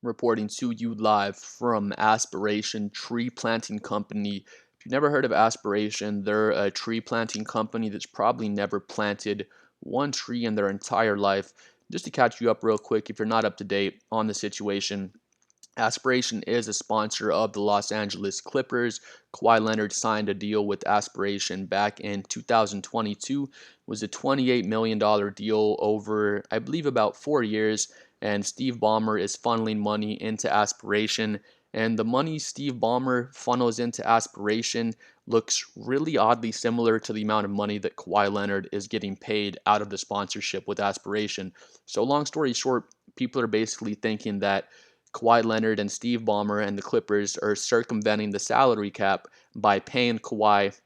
reporting to you live from Aspiration Tree Planting Company. If you've never heard of Aspiration, they're a tree planting company that's probably never planted one tree in their entire life. Just to catch you up real quick, if you're not up to date on the situation, Aspiration is a sponsor of the Los Angeles Clippers. Kawhi Leonard signed a deal with Aspiration back in 2022. It was a $28 million deal over, I believe, about 4 years. And Steve Ballmer is funneling money into Aspiration. And the money Steve Ballmer funnels into Aspiration looks really oddly similar to the amount of money that Kawhi Leonard is getting paid out of the sponsorship with Aspiration. So, long story short, people are basically thinking that Kawhi Leonard and Steve Ballmer and the Clippers are circumventing the salary cap by paying Kawhi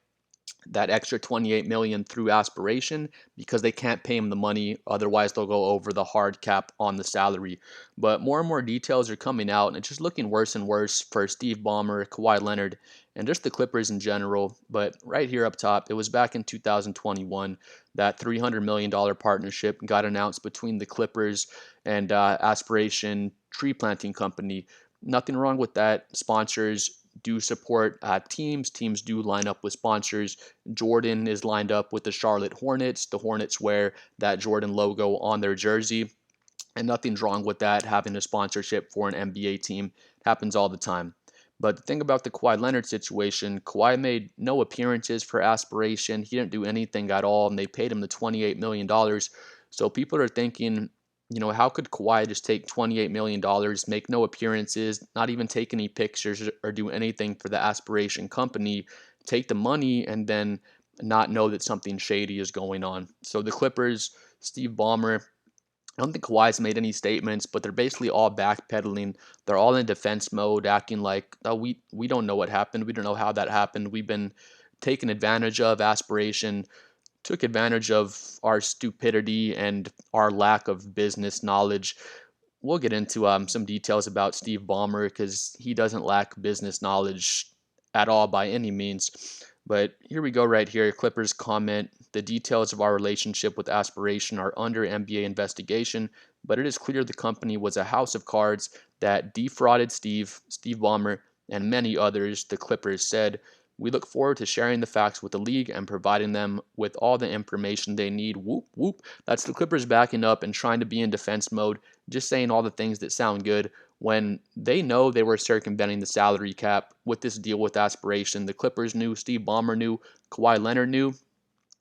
that extra 28 million through Aspiration because they can't pay him the money, otherwise they'll go over the hard cap on the salary. But more and more details are coming out, and it's just looking worse and worse for Steve Ballmer, Kawhi Leonard, and just the Clippers in general. But right here up top, it was back in 2021 that $300 million partnership got announced between the Clippers and Aspiration Tree Planting Company. Nothing wrong with that. Sponsors do support teams. Teams do line up with sponsors. Jordan is lined up with the Charlotte Hornets. The Hornets wear that Jordan logo on their jersey. And nothing's wrong with that, having a sponsorship for an NBA team. It happens all the time. But the thing about the Kawhi Leonard situation, Kawhi made no appearances for Aspiration. He didn't do anything at all, and they paid him the $28 million. So people are thinking, how could Kawhi just take $28 million, make no appearances, not even take any pictures or do anything for the Aspiration company, take the money, and then not know that something shady is going on? So the Clippers, Steve Ballmer, I don't think Kawhi's made any statements, but they're basically all backpedaling. They're all in defense mode, acting like, oh, we don't know what happened. We don't know how that happened. We've been taken advantage of. Aspiration took advantage of our stupidity and our lack of business knowledge. We'll get into some details about Steve Ballmer because he doesn't lack business knowledge at all by any means. But here we go right here. Clippers comment, the details of our relationship with Aspiration are under NBA investigation, but it is clear the company was a house of cards that defrauded Steve Ballmer, and many others, the Clippers said. We look forward to sharing the facts with the league and providing them with all the information they need. Whoop, whoop. That's the Clippers backing up and trying to be in defense mode, just saying all the things that sound good when they know they were circumventing the salary cap with this deal with Aspiration. The Clippers knew, Steve Ballmer knew, Kawhi Leonard knew.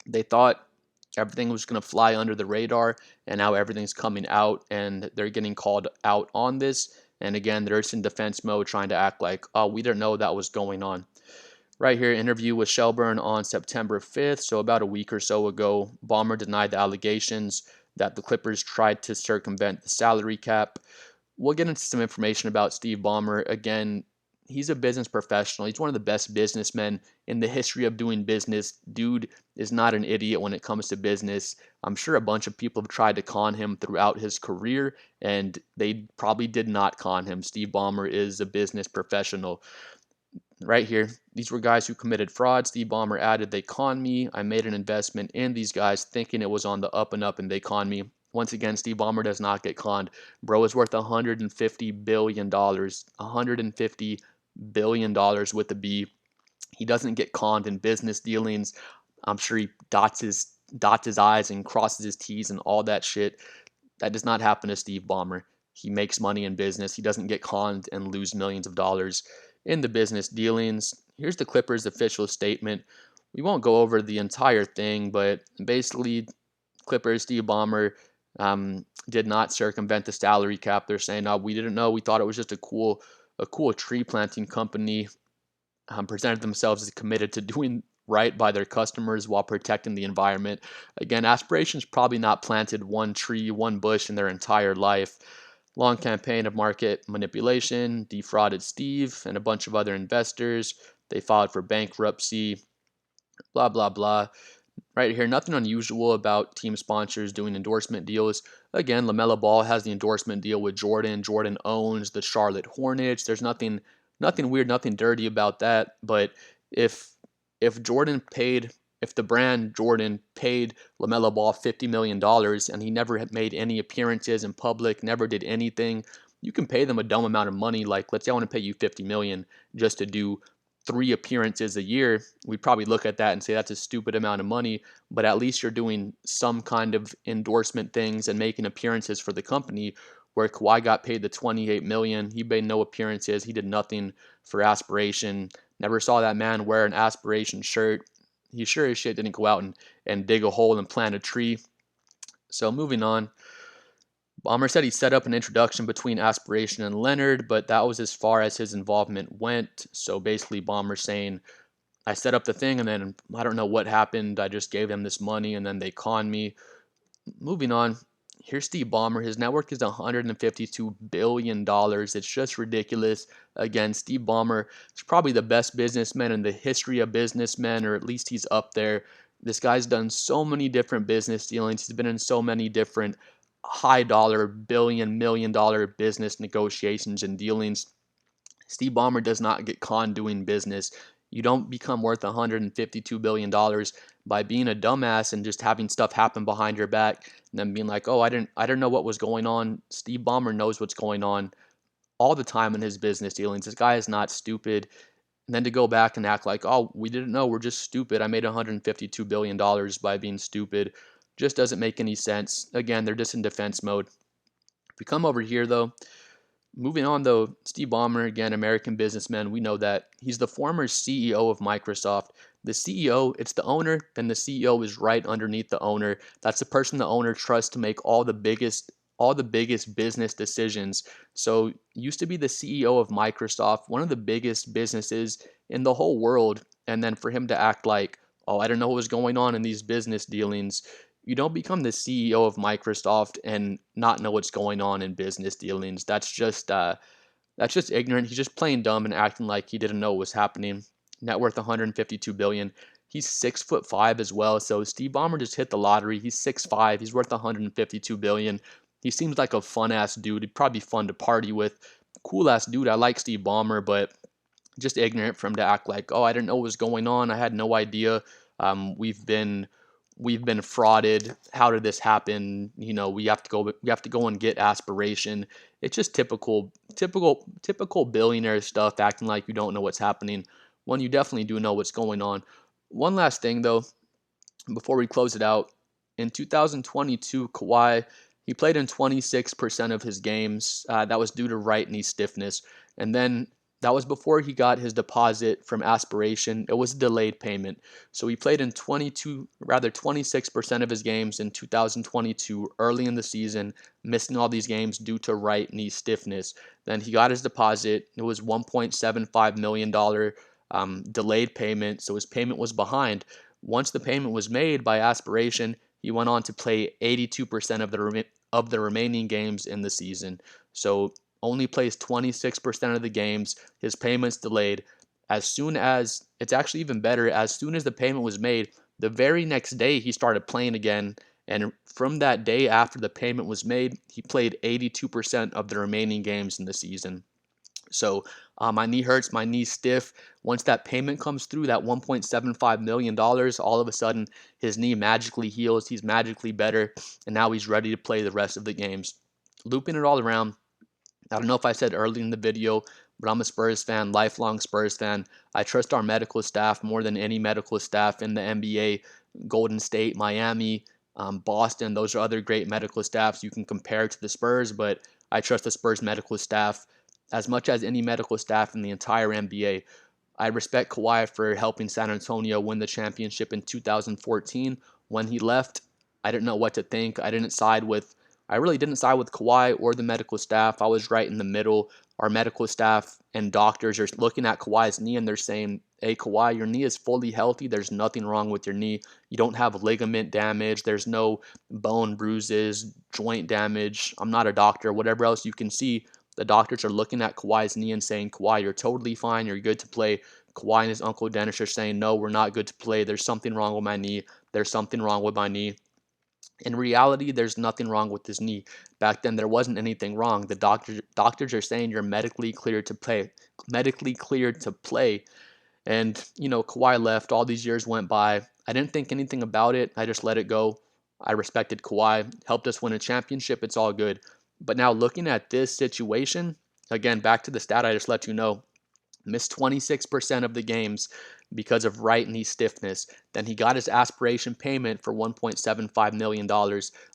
They thought everything was going to fly under the radar, and now everything's coming out, and they're getting called out on this. And again, they're just in defense mode, trying to act like, oh, we didn't know that was going on. Right here, interview with Shelburne on September 5th, so about a week or so ago. Ballmer denied the allegations that the Clippers tried to circumvent the salary cap. We'll get into some information about Steve Ballmer. Again, he's a business professional. He's one of the best businessmen in the history of doing business. Dude is not an idiot when it comes to business. I'm sure a bunch of people have tried to con him throughout his career, and they probably did not con him. Steve Ballmer is a business professional. Right here, these were guys who committed fraud. Steve Ballmer added, they conned me. I made an investment in these guys thinking it was on the up and up, and they conned me. Once again, Steve Ballmer does not get conned. Bro is worth $150 billion. $150 billion with a B. He doesn't get conned in business dealings. I'm sure he dots his I's and crosses his T's and all that shit. That does not happen to Steve Ballmer. He makes money in business. He doesn't get conned and lose millions of dollars in the business dealings. Here's the Clippers' official statement. We won't go over the entire thing, but basically, Clippers, Steve Ballmer did not circumvent the salary cap. They're saying, "No, we didn't know. We thought it was just a cool tree planting company." Presented themselves as committed to doing right by their customers while protecting the environment. Again, Aspiration's probably not planted one tree, one bush in their entire life. Long campaign of market manipulation, defrauded Steve and a bunch of other investors. They filed for bankruptcy, blah, blah, blah. Right here, nothing unusual about team sponsors doing endorsement deals. Again, LaMelo Ball has the endorsement deal with Jordan. Jordan owns the Charlotte Hornets. There's nothing weird, nothing dirty about that. But if if the brand Jordan paid LaMelo Ball $50 million and he never had made any appearances in public, never did anything, you can pay them a dumb amount of money. Like, let's say I want to pay you 50 million just to do 3 appearances a year. We'd probably look at that and say that's a stupid amount of money, but at least you're doing some kind of endorsement things and making appearances for the company. Where Kawhi got paid the 28 million, he made no appearances, he did nothing for aspiration. Never saw that man wear an aspiration shirt. He sure as shit didn't go out and dig a hole and plant a tree. So moving on, Bomber said he set up an introduction between Aspiration and Leonard, but that was as far as his involvement went. So basically, Bomber saying, I set up the thing and then I don't know what happened. I just gave them this money and then they conned me. Moving on, here's Steve Ballmer. His net worth is $152 billion. It's just ridiculous. Again, Steve Ballmer is probably the best businessman in the history of businessmen, or at least he's up there. This guy's done so many different business dealings. He's been in so many different high dollar, billion, $1 million business negotiations and dealings. Steve Ballmer does not get conned doing business. You don't become worth $152 billion by being a dumbass and just having stuff happen behind your back and then being like, oh, I didn't know what was going on. Steve Ballmer knows what's going on all the time in his business dealings. This guy is not stupid. And then to go back and act like, oh, we didn't know, we're just stupid. I made $152 billion by being stupid. Just doesn't make any sense. Again, they're just in defense mode. If we come over here, though, moving on, though, Steve Ballmer, again, American businessman, we know that he's the former CEO of Microsoft. The CEO, it's the owner, and the CEO is right underneath the owner. That's the person the owner trusts to make all the biggest business decisions. So used to be the CEO of Microsoft, one of the biggest businesses in the whole world, and then for him to act like, oh, I don't know what was going on in these business dealings. You don't become the CEO of Microsoft and not know what's going on in business dealings. That's just ignorant. He's just playing dumb and acting like he didn't know what was happening. Net worth 152 billion. He's 6'5" as well. So Steve Ballmer just hit the lottery. He's 6'5". He's worth 152 billion. He seems like a fun ass dude. He'd probably be fun to party with. Cool ass dude. I like Steve Ballmer, but just ignorant for him to act like, oh, I didn't know what was going on. I had no idea. We've been frauded. How did this happen? We have to go and get aspiration. It's just typical billionaire stuff, acting like you don't know what's happening when you definitely do know what's going on. One last thing though, before we close it out, in 2022, Kawhi, he played in 26% of his games. That was due to right knee stiffness. And then that was before he got his deposit from Aspiration. It was a delayed payment. So he played in 26% of his games in 2022, early in the season, missing all these games due to right knee stiffness. Then he got his deposit. It was $1.75 million delayed payment. So his payment was behind. Once the payment was made by Aspiration, he went on to play 82% of the remaining games in the season. So only plays 26% of the games. His payment's delayed. As soon as it's actually even better, as soon as the payment was made, the very next day he started playing again. And from that day after the payment was made, he played 82% of the remaining games in the season. So my knee hurts, my knee's stiff. Once that payment comes through, that $1.75 million, all of a sudden his knee magically heals. He's magically better, and now he's ready to play the rest of the games. Looping it all around, I don't know if I said early in the video, but I'm a Spurs fan, lifelong Spurs fan. I trust our medical staff more than any medical staff in the NBA. Golden State, Miami, Boston, those are other great medical staffs you can compare to the Spurs, but I trust the Spurs medical staff as much as any medical staff in the entire NBA. I respect Kawhi for helping San Antonio win the championship in 2014. When he left, I didn't know what to think. I really didn't side with Kawhi or the medical staff. I was right in the middle. Our medical staff and doctors are looking at Kawhi's knee and they're saying, hey, Kawhi, your knee is fully healthy. There's nothing wrong with your knee. You don't have ligament damage. There's no bone bruises, joint damage. I'm not a doctor. Whatever else you can see, the doctors are looking at Kawhi's knee and saying, Kawhi, you're totally fine. You're good to play. Kawhi and his uncle Dennis are saying, no, we're not good to play. There's something wrong with my knee. There's something wrong with my knee. In reality, there's nothing wrong with his knee. Back then, there wasn't anything wrong. The doctors are saying you're medically cleared to play. Medically cleared to play. And, Kawhi left. All these years went by. I didn't think anything about it. I just let it go. I respected Kawhi. Helped us win a championship. It's all good. But now looking at this situation, again, back to the stat I just let you know, missed 26% of the games because of right knee stiffness. Then he got his aspiration payment for $1.75 million.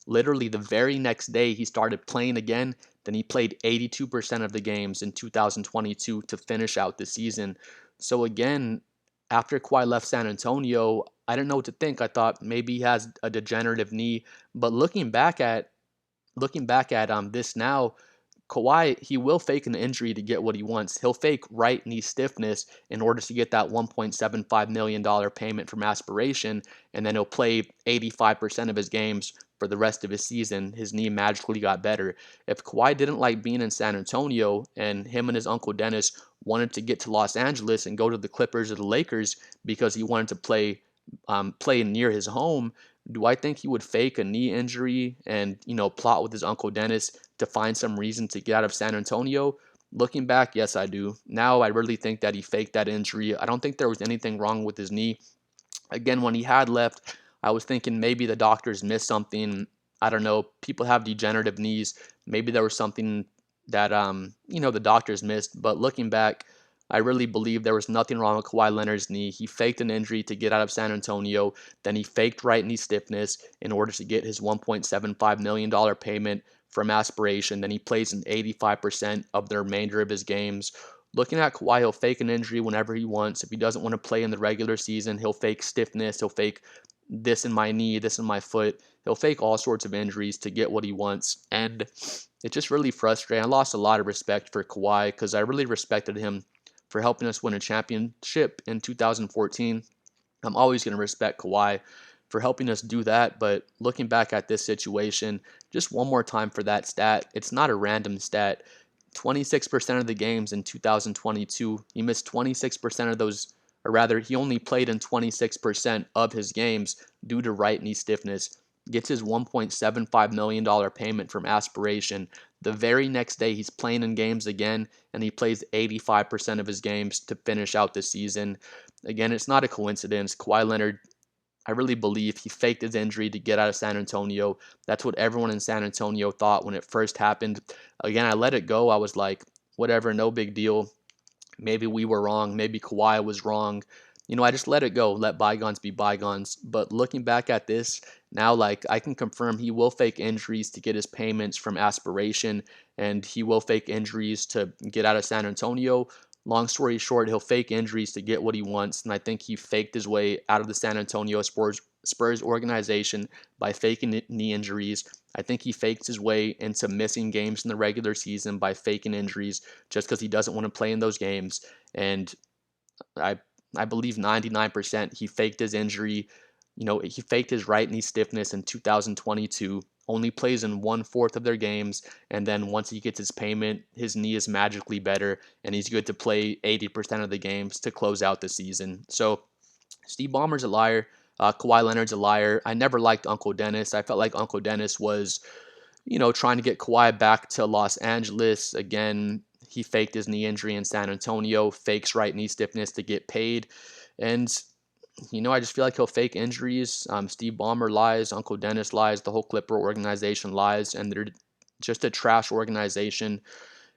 Literally the very next day he started playing again. Then he played 82% of the games in 2022 to finish out the season. So again, after Kawhi left San Antonio, I didn't know what to think. I thought maybe he has a degenerative knee, but looking back at this now, Kawhi, he will fake an injury to get what he wants. He'll fake right knee stiffness in order to get that $1.75 million payment from aspiration, and then he'll play 85% of his games for the rest of his season. His knee magically got better. If Kawhi didn't like being in San Antonio and him and his uncle Dennis wanted to get to Los Angeles and go to the Clippers or the Lakers because he wanted to play near his home, do I think he would fake a knee injury and, plot with his uncle Dennis to find some reason to get out of San Antonio? Looking back, yes, I do. Now I really think that he faked that injury. I don't think there was anything wrong with his knee. Again, when he had left, I was thinking maybe the doctors missed something. I don't know. People have degenerative knees. Maybe there was something that the doctors missed. But looking back, I really believe there was nothing wrong with Kawhi Leonard's knee. He faked an injury to get out of San Antonio. Then he faked right knee stiffness in order to get his $1.75 million payment from aspiration. Then he plays in 85% of the remainder of his games. Looking at Kawhi, he'll fake an injury whenever he wants. If he doesn't want to play in the regular season, he'll fake stiffness. He'll fake this in my knee, this in my foot. He'll fake all sorts of injuries to get what he wants. And it's just really frustrating. I lost a lot of respect for Kawhi because I really respected him for helping us win a championship in 2014. I'm always going to respect Kawhi for helping us do that. But looking back at this situation, just one more time for that stat, it's not a random stat. 26% of the games in 2022, he missed 26% of those, or rather, he only played in 26% of his games due to right knee stiffness. Gets his $1.75 million payment from aspiration. The very next day, he's playing in games again, and he plays 85% of his games to finish out the season. Again, it's not a coincidence. Kawhi Leonard, I really believe he faked his injury to get out of San Antonio. That's what everyone in San Antonio thought when it first happened. Again, I let it go. I was like, whatever, no big deal. Maybe we were wrong. Maybe Kawhi was wrong. I just let it go, let bygones be bygones. But looking back at this now, like I can confirm he will fake injuries to get his payments from aspiration, and he will fake injuries to get out of San Antonio. Long story short, he'll fake injuries to get what he wants, and I think he faked his way out of the San Antonio Spurs organization by faking knee injuries. I think he faked his way into missing games in the regular season by faking injuries just because he doesn't want to play in those games. And I I believe 99% he faked his injury. He faked his right knee stiffness in 2022. Only plays in 1/4 of their games, and then once he gets his payment, his knee is magically better, and he's good to play 80% of the games to close out the season. So Steve Ballmer's a liar. Kawhi Leonard's a liar. I never liked Uncle Dennis. I felt like Uncle Dennis was trying to get Kawhi back to Los Angeles. Again, he faked his knee injury in San Antonio, fakes right knee stiffness to get paid. And, I just feel like he'll fake injuries. Steve Ballmer lies, Uncle Dennis lies, the whole Clipper organization lies, and they're just a trash organization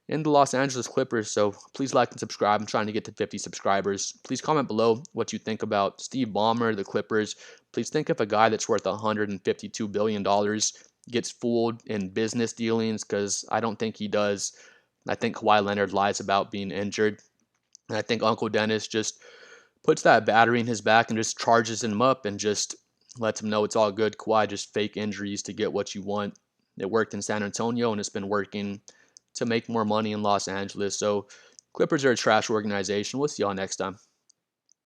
in the Los Angeles Clippers. So please like and subscribe. I'm trying to get to 50 subscribers. Please comment below what you think about Steve Ballmer, the Clippers. Please think if a guy that's worth $152 billion gets fooled in business dealings, because I don't think he does. I think Kawhi Leonard lies about being injured. And I think Uncle Dennis just puts that battery in his back and just charges him up and just lets him know it's all good. Kawhi, just fake injuries to get what you want. It worked in San Antonio, and it's been working to make more money in Los Angeles. So Clippers are a trash organization. We'll see y'all next time.